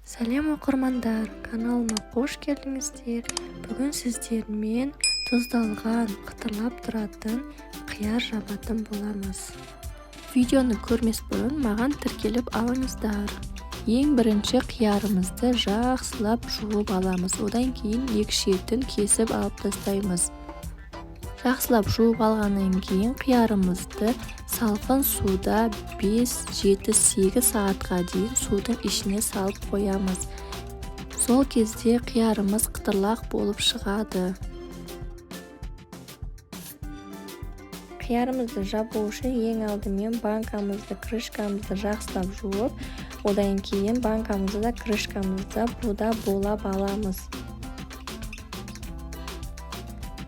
Сәлем оқырмандар, каналыма қош келдіңіздер. Бүгін сіздермен тұздалған, қытырлап тұратын қияр жабатын боламыз. Видеоны көрмес бұрын маған тіркеліп алыңыздар. Ең бірінші қиярымызды жақсылап жуып аламыз. Одан кейін екі шетін кесіп алып тастаймыз. Жақсылап жуып алғаннан кейін қиярымызды салқын суда 5-7-8 сағатқа дейін судың ішіне салып қоямыз. Сол кезде қиярымыз қытырлақ болып шығады. Қиярымызды жабу үшін ең алдымен банкамызды, крышкамызды жақсылап жуып, одан кейін банкамызды да, крышкамызды буда булап аламыз.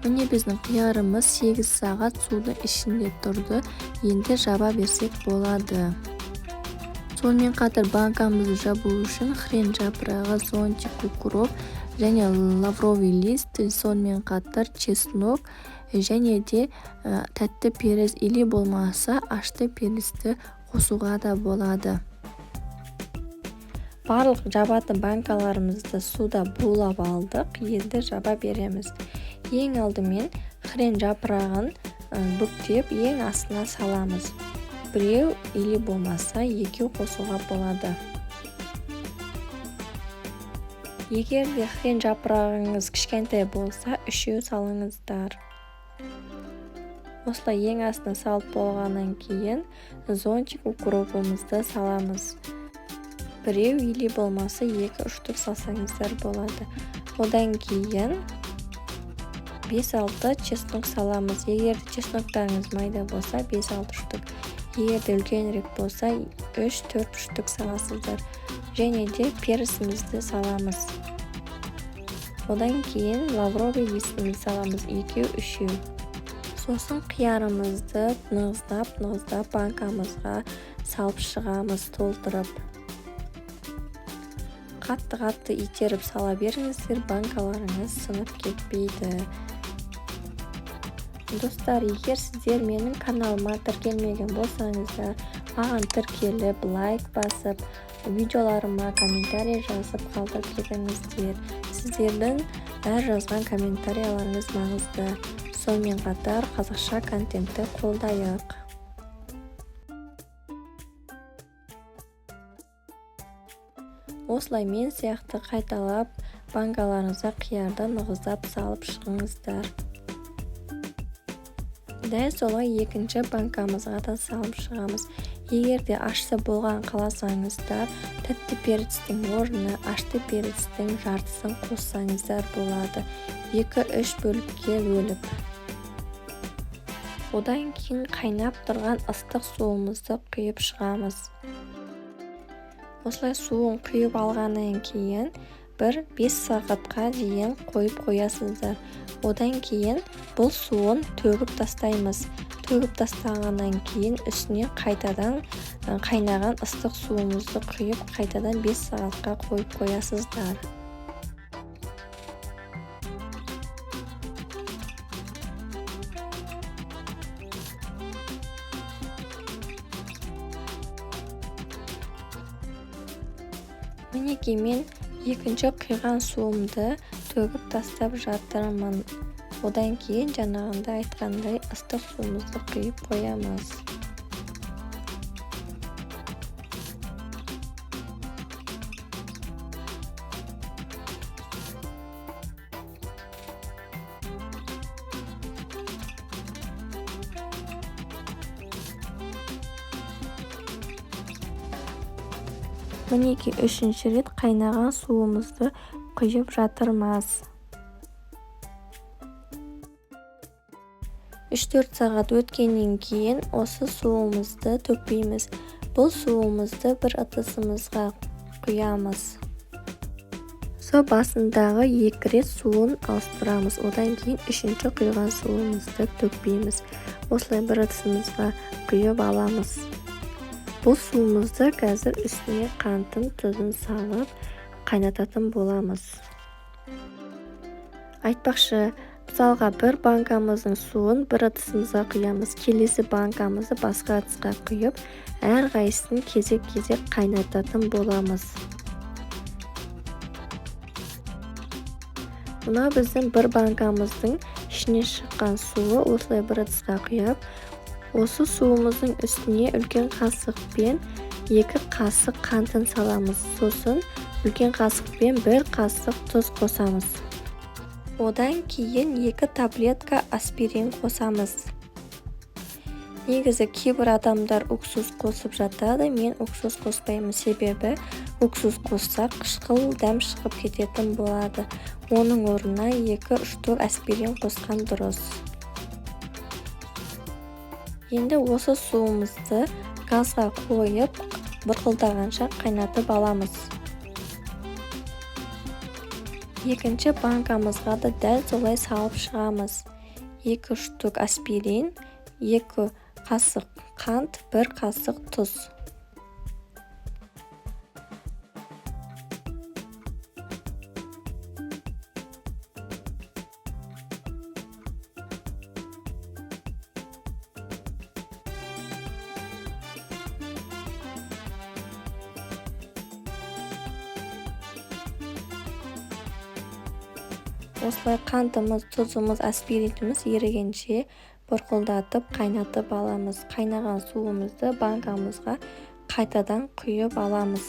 Міне біздің қиярымыз 8 сағат судың ішінде тұрды. Енді жаба берсек болады. Сонымен қатар банкамызды жабу үшін хрен жапырағы, зонтик, укроп және лавровый лист, сонымен қатар чеснок және де тәтті перец или болмаса ашты перецті қосуға да болады. Барлық жабатын банкаларымызды суда булап алдық. Енді жаба береміз. Ең алдымен хрен жапырағын бүктеп ең астына саламыз. Біреу или болмаса екеу қосуға болады. Егер де хрен жапырағыңыз кішкентай болса, үшеу салыңыздар. Осылай ең астына салып болғаннан кейін зонтик укропымызды саламыз. Біреу или болмаса 2-3 штук салсаңыздар болады. Одан кейін 5-6 чеснок саламыз. Егер чесноктарыңыз майда болса 5-6 штук. Егер де үлкенірек болса 3-4 штук саласыздар. Және де перцімізді саламыз. Одан кейін лавровый листімізді саламыз. 2-3. Сосын қиярымызды нығыздап банкамызға салып шығамыз, толтырып. Қатты итеріп сала беріңіздер, банкаларыңыз сынып кетпейді. Достар, егер сіздер менің каналыма тіркелмеген болсаңыздар, маған тіркеліп, лайк басып, видеоларыма комментарий жазып қалдырып кетіңіздер. Сіздердің әр жазған комментарияларыңыз маңызды. Сонымен қатар қазақша контентті қолдайық. Осылай мен сияқты қайталап банкаларыңызға қиярды нығыздап салып шығыңыздар. Дәл солай екінші банкамызға да салып шығамыз. Егер де ашса болған қаласаңыздар, тәтті перцтің орнына ашты перцтің жартысын қоссаңыздар болады. 2-3 бөлікке бөліп. Одан кейін қайнап тұрған ыстық суымызды құйып шығамыз. Осылай суын құйып алғаннан кейін 1-5 сағатқа дейін қойып қоясыздар. Одан кейін бұл суын төгіп тастаймыз. Төгіп тастағаннан кейін үстіне қайтадан қайнаған ыстық суымызды құйып, қайтадан 5 сағатқа қойып қоясыздар. Мінекей мен екінші құйған суымды төгіп тастап жатырмын. Одан кейін жаңағында айтқандай ыстық суымызды құйып қоямыз. Мінекей үшінші рет қайнаған суымызды құйып жатырмыз. 3-4 сағат өткеннен кейін осы суымызды төкпейміз. Бұл суымызды бір ыдысымызға құямыз. Со басындағы 2 рет суын ауыстырамыз. Одан кейін үшінші құйған суымызды төкпейміз. Осылай бір ыдысымызға құйып аламыз. Бұл суымызды қазір үстіне қантын, тұзын салып қайнататын боламыз. Айтпақшы, мысалға бір банкамыздың суын бір ыдысымызға құямыз. Келесі банкамызды басқа ыдысқа құйып, әрқайсысын кезек-кезек қайнататын боламыз. Мына біздің бір банкамыздың ішіне шыққан суы осылай бір ыдысқа құяп, осы суымыздың үстіне үлкен қасықпен 2 қасық қантын саламыз. Сосын үлкен қасықпен 1 қасық тұз қосамыз. Одан кейін 2 таблетка аспирин қосамыз. Негізі кейбір адамдар уксус қосып жатады, мен уксус қоспаймын, себебі уксус қоссақ қышқыл дәм шығып кететін болады. Оның орнына 2-3 штук аспирин қосқан дұрыс. Енді осы суымызды газға қойып, бұрқылдағанша қайнатып аламыз. Екінші банкамызға да дәл солай салып шығамыз. 2 штук аспирин, 2 қасық қант, 1 қасық тұз. Осылай қантымыз, тұзымыз, аспириніміз ерігенше бұрқылдатып қайнатып аламыз. Қайнаған суымызды банкамызға қайтадан құйып аламыз.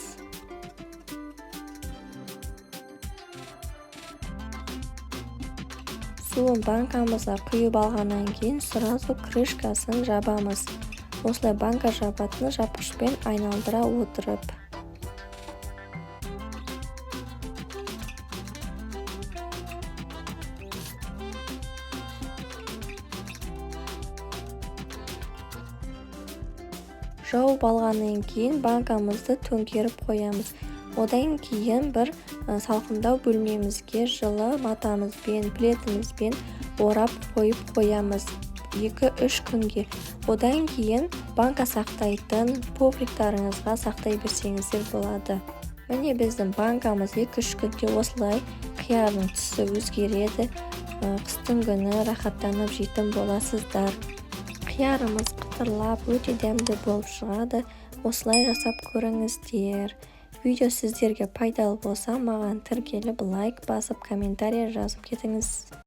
Суын банкамызға құйып алғаннан кейін сразу крышкасын жабамыз. Осылай банка жабатын жапқышпен айналдыра отырып. Жауып алғаннан кейін банкамызды төңкеріп қоямыз. Одан кейін бір салқындау бөлмемізге жылы матамызбен, пледімізбен орап қойып қоямыз 2-3 күнге. Одан кейін банка сақтайтын пуфиктарыңызға сақтай берсеңіздер болады. Міне біздің банкамыз 2-3 күнде осылай қиярдың түсі өзгереді. Қыстың күні рахаттанып жейтін боласыздар. Қиярымыз қытырлап, өте дәмді болып шығады. Осылай жасап көріңіздер. Видео сіздерге пайдалы болса, маған тіркеліп лайк басып, комментарий жазып кетіңіз.